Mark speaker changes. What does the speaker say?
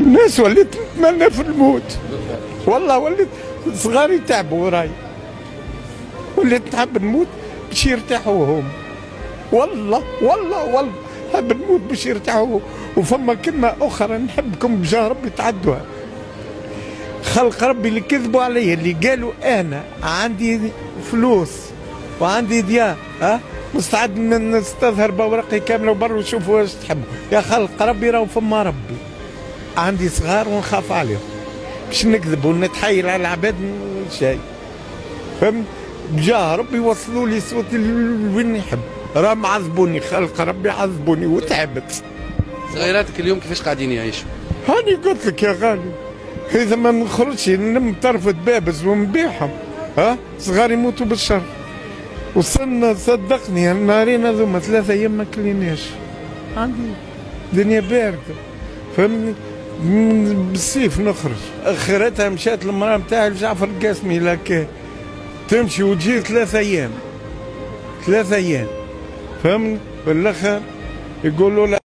Speaker 1: الناس وليت نتمنى في الموت، والله وليت صغاري تعبوا وراي، وليت نحب نموت باش يرتاحوا هم، والله والله والله نحب نموت باش يرتاحوا. وفما كلمة أخرى نحبكم بجاه ربي تعدوها، خلق ربي اللي كذبوا علي، اللي قالوا أنا عندي فلوس وعندي ديار مستعد نستظهر بأوراقي كاملة وبر وشوفوا واش تحبوا، يا خلق ربي راهو فما ربي، عندي صغار ونخاف عليهم، باش نكذب ونتحايل على العباد شيء، فهمت؟ بجاه ربي وصلوا لي صوتي وين نحب، راهم عذبوني، خلق ربي عذبوني وتعبت.
Speaker 2: صغيراتك اليوم كيفاش قاعدين يعيشوا؟
Speaker 1: هاني قلت لك يا غالي، إذا ما نخرجش نلم طرفة بابز ونبيعهم، صغاري يموتوا بالشر. وصلنا صدقني النهارين هذوما 3 أيام ما كليناش، عندي دنيا باردة، فهمني؟ بالصيف نخرج، اخرتها مشات المراه نتاعي لجعفر القاسمي لكا تمشي وتجي 3 أيام 3 أيام، فهمني؟ بالاخر يقولوا لا